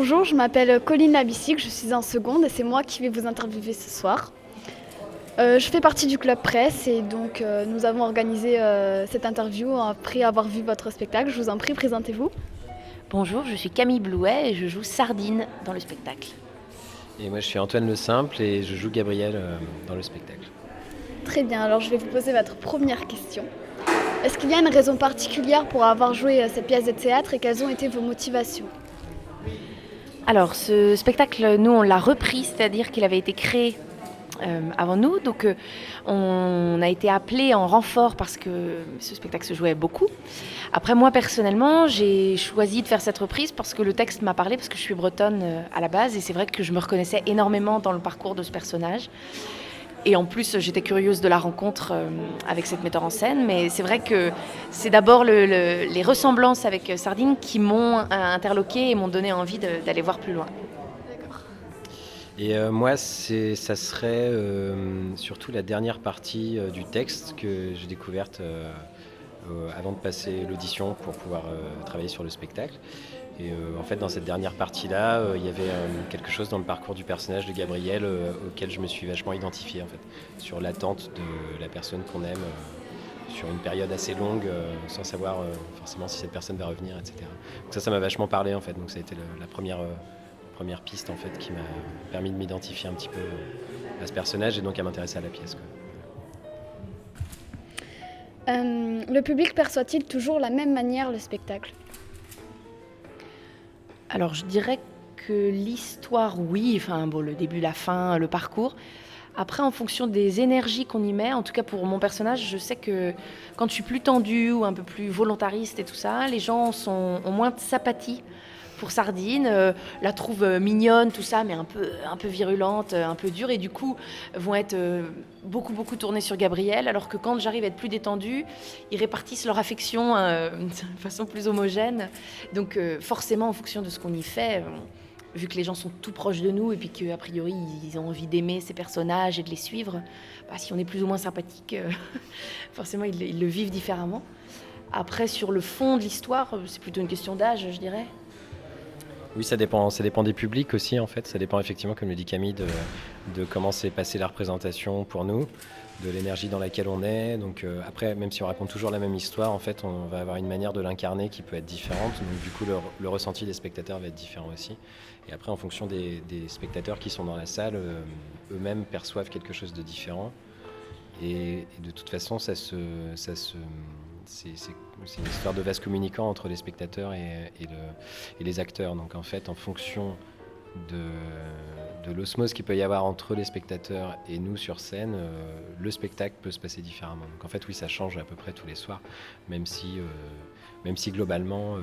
Bonjour, je m'appelle Colline Labissic, je suis en seconde et c'est moi qui vais vous interviewer ce soir. Je fais partie du club presse et donc nous avons organisé cette interview après avoir vu votre spectacle. Je vous en prie, présentez-vous. Bonjour, je suis Camille Blouet et je joue Sardine dans le spectacle. Et moi je suis Antoine Le Simple et je joue Gabriel dans le spectacle. Très bien, alors je vais vous poser votre première question. Est-ce qu'il y a une raison particulière pour avoir joué cette pièce de théâtre et quelles ont été vos motivations ? Alors, ce spectacle, nous, on l'a repris, c'est-à-dire qu'il avait été créé avant nous. Donc, on a été appelés en renfort parce que ce spectacle se jouait beaucoup. Après, moi, personnellement, j'ai choisi de faire cette reprise parce que le texte m'a parlé, parce que je suis bretonne à la base. Et c'est vrai que je me reconnaissais énormément dans le parcours de ce personnage. Et en plus, j'étais curieuse de la rencontre avec cette metteur en scène. Mais c'est vrai que c'est d'abord les ressemblances avec Sardine qui m'ont interloquée et m'ont donné envie d'aller voir plus loin. Et moi ça serait surtout la dernière partie du texte que j'ai découverte avant de passer l'audition pour pouvoir travailler sur le spectacle. Et en fait, dans cette dernière partie-là, il y avait quelque chose dans le parcours du personnage de Gabriel auquel je me suis vachement identifié, en fait, sur l'attente de la personne qu'on aime sur une période assez longue, sans savoir forcément si cette personne va revenir, etc. Donc ça m'a vachement parlé, en fait. Donc ça a été la première piste, en fait, qui m'a permis de m'identifier un petit peu à ce personnage et donc à m'intéresser à la pièce, quoi. Le public perçoit-il toujours la même manière le spectacle ? Alors, je dirais que l'histoire, oui, enfin, bon, le début, la fin, le parcours. Après, en fonction des énergies qu'on y met, en tout cas pour mon personnage, je sais que quand je suis plus tendue ou un peu plus volontariste et tout ça, les gens ont moins de sympathie pour Sardine, la trouvent mignonne, tout ça, mais un peu virulente, un peu dure, et du coup vont être beaucoup tournés sur Gabriel, alors que quand j'arrive à être plus détendue, ils répartissent leur affection de façon plus homogène. Donc forcément, en fonction de ce qu'on y fait, vu que les gens sont tout proches de nous et puis qu'a priori ils ont envie d'aimer ces personnages et de les suivre, si on est plus ou moins sympathique, forcément ils le vivent différemment. Après, sur le fond de l'histoire, c'est plutôt une question d'âge, je dirais. Oui, ça dépend des publics aussi, en fait. Ça dépend effectivement, comme le dit Camille, de comment s'est passée la représentation pour nous, de l'énergie dans laquelle on est. Donc après, même si on raconte toujours la même histoire, en fait, on va avoir une manière de l'incarner qui peut être différente. Donc du coup, le ressenti des spectateurs va être différent aussi. Et après, en fonction des spectateurs qui sont dans la salle, eux-mêmes perçoivent quelque chose de différent. Et de toute façon, c'est une histoire de vase communicant entre les spectateurs et les acteurs. Donc en fait, en fonction de l'osmose qu'il peut y avoir entre les spectateurs et nous sur scène, le spectacle peut se passer différemment. Donc en fait, oui, ça change à peu près tous les soirs, même si globalement,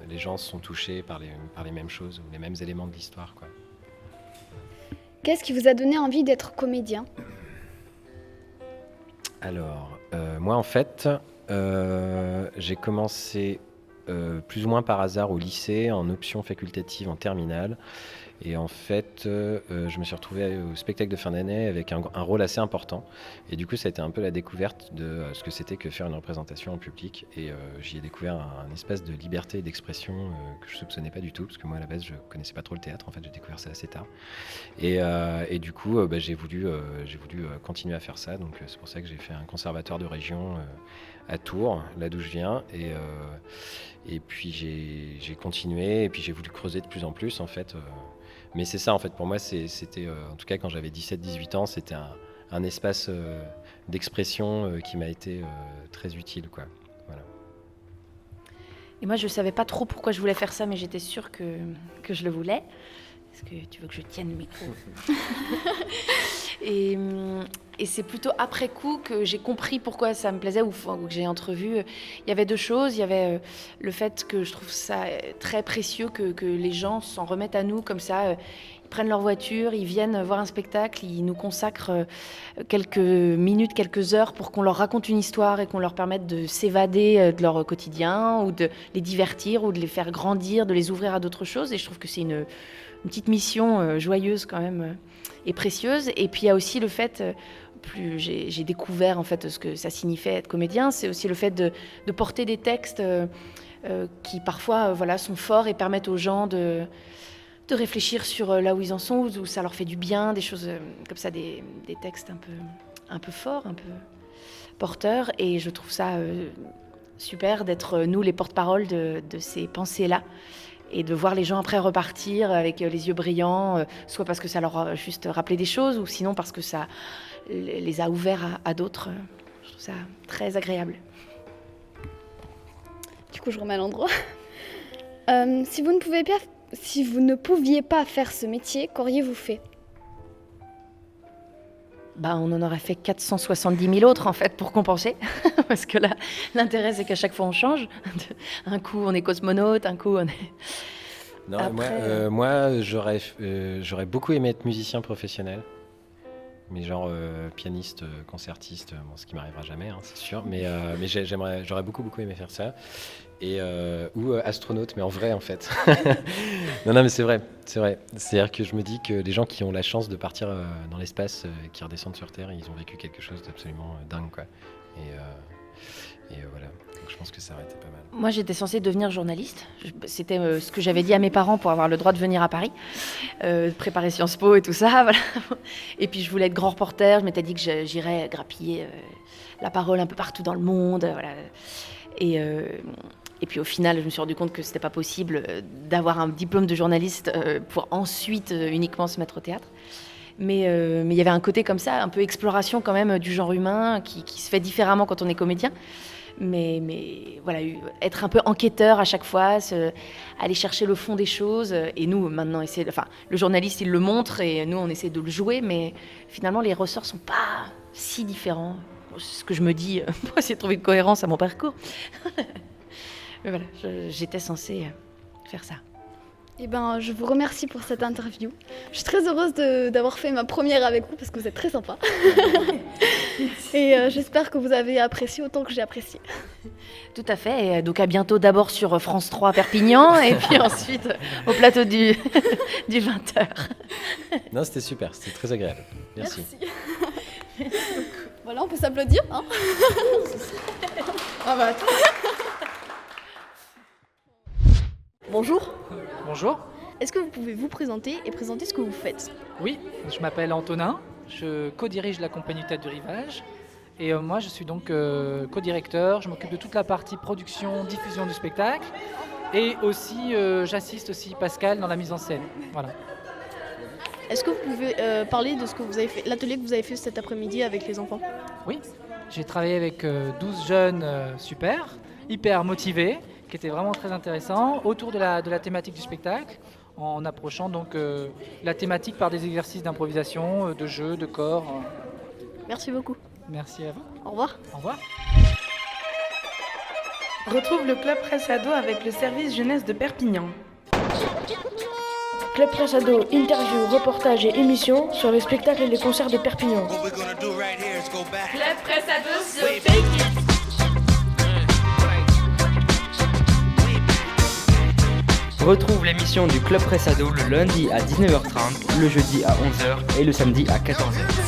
les gens sont touchés par les mêmes choses ou les mêmes éléments de l'histoire, quoi. Qu'est-ce qui vous a donné envie d'être comédien ? Alors, moi en fait, j'ai commencé plus ou moins par hasard au lycée, en option facultative en terminale. Et en fait, je me suis retrouvé au spectacle de fin d'année avec un rôle assez important. Et du coup, ça a été un peu la découverte de ce que c'était que faire une représentation en public. Et j'y ai découvert un espace de liberté et d'expression que je ne soupçonnais pas du tout, parce que moi, à la base, je ne connaissais pas trop le théâtre. En fait, j'ai découvert ça assez tard. Et du coup, j'ai voulu continuer à faire ça. Donc, c'est pour ça que j'ai fait un conservatoire de région à Tours, là d'où je viens. Et puis, j'ai continué. Et puis, j'ai voulu creuser de plus en plus, en fait. Mais c'est ça, en fait, pour moi, c'était, en tout cas quand j'avais 17-18 ans, c'était un espace d'expression qui m'a été très utile, quoi. Voilà. Et moi, je ne savais pas trop pourquoi je voulais faire ça, mais j'étais sûre que je le voulais. Est-ce que tu veux que je tienne le micro ? Et c'est plutôt après coup que j'ai compris pourquoi ça me plaisait ou que j'ai entrevu. Il y avait deux choses. Il y avait le fait que je trouve ça très précieux que les gens s'en remettent à nous comme ça. Ils prennent leur voiture, ils viennent voir un spectacle, ils nous consacrent quelques minutes, quelques heures pour qu'on leur raconte une histoire et qu'on leur permette de s'évader de leur quotidien ou de les divertir ou de les faire grandir, de les ouvrir à d'autres choses. Et je trouve que c'est une petite mission joyeuse quand même et précieuse. Et puis il y a aussi le fait, plus j'ai découvert en fait ce que ça signifiait être comédien, c'est aussi le fait de porter des textes qui parfois sont forts et permettent aux gens de réfléchir sur là où ils en sont, où ça leur fait du bien, des choses comme ça, des textes un peu forts, un peu porteurs. Et je trouve ça super d'être nous les porte-parole de ces pensées-là. Et de voir les gens après repartir avec les yeux brillants, soit parce que ça leur a juste rappelé des choses, ou sinon parce que ça les a ouverts à d'autres. Je trouve ça très agréable. Du coup, je remets à l'endroit. Si vous ne pouviez pas faire ce métier, qu'auriez-vous fait ? On en aurait fait 470 000 autres en fait pour compenser, parce que là, l'intérêt c'est qu'à chaque fois on change. Un coup on est cosmonaute, un coup on est... Non, Après, moi j'aurais beaucoup aimé être musicien professionnel, mais genre pianiste, concertiste, ce qui m'arrivera jamais, hein, c'est sûr, mais j'aurais beaucoup aimé faire ça. Ou astronaute, mais en vrai en fait. Non, mais c'est vrai. C'est-à-dire que je me dis que les gens qui ont la chance de partir dans l'espace, qui redescendent sur Terre, ils ont vécu quelque chose d'absolument dingue, quoi. Et voilà. Donc je pense que ça aurait été pas mal. moi j'étais censée devenir journaliste. C'était ce que j'avais dit à mes parents pour avoir le droit de venir à Paris, préparer Sciences Po et tout ça. Voilà. Et puis je voulais être grand reporter. Je m'étais dit que j'irais grappiller la parole un peu partout dans le monde. Voilà. Et puis au final, je me suis rendu compte que c'était pas possible d'avoir un diplôme de journaliste pour ensuite uniquement se mettre au théâtre. Mais il y avait un côté comme ça, un peu exploration quand même du genre humain qui se fait différemment quand on est comédien. Mais voilà, être un peu enquêteur à chaque fois, aller chercher le fond des choses. Et nous, maintenant, le journaliste, il le montre et nous, on essaie de le jouer. Mais finalement, les ressorts sont pas si différents. C'est ce que je me dis pour essayer de trouver une cohérence à mon parcours. Mais voilà, j'étais censée faire ça. Je vous remercie pour cette interview. Je suis très heureuse d'avoir fait ma première avec vous parce que vous êtes très sympa. Et j'espère que vous avez apprécié autant que j'ai apprécié. Tout à fait. Et donc à bientôt d'abord sur France 3 Perpignan et puis ensuite au plateau du 20h. Non, c'était super, c'était très agréable. Merci. Voilà, on peut s'applaudir, hein. Attends. Bonjour, Bonjour, est-ce que vous pouvez vous présenter et présenter ce que vous faites ? oui, je m'appelle Antonin, je co-dirige la compagnie Tête du Rivage et moi je suis donc co-directeur, je m'occupe de toute la partie production, diffusion du spectacle et aussi j'assiste aussi Pascal dans la mise en scène. Voilà. Est-ce que vous pouvez parler de ce que vous avez fait, l'atelier que vous avez fait cet après-midi avec les enfants ? Oui, j'ai travaillé avec 12 jeunes hyper motivés, qui étaient vraiment très intéressants, autour de la thématique du spectacle, en approchant donc la thématique par des exercices d'improvisation, de jeu, de corps. Merci beaucoup. Merci à vous. Au revoir. Au revoir. Retrouve le Club Presse Ado avec le service jeunesse de Perpignan. Club Presse Ado, interview, reportage et émissions sur les spectacles et les concerts de Perpignan. Club Presse Ado sur Fake It. Retrouve l'émission du Club Presse Ado le lundi à 19h30, le jeudi à 11h et le samedi à 14h.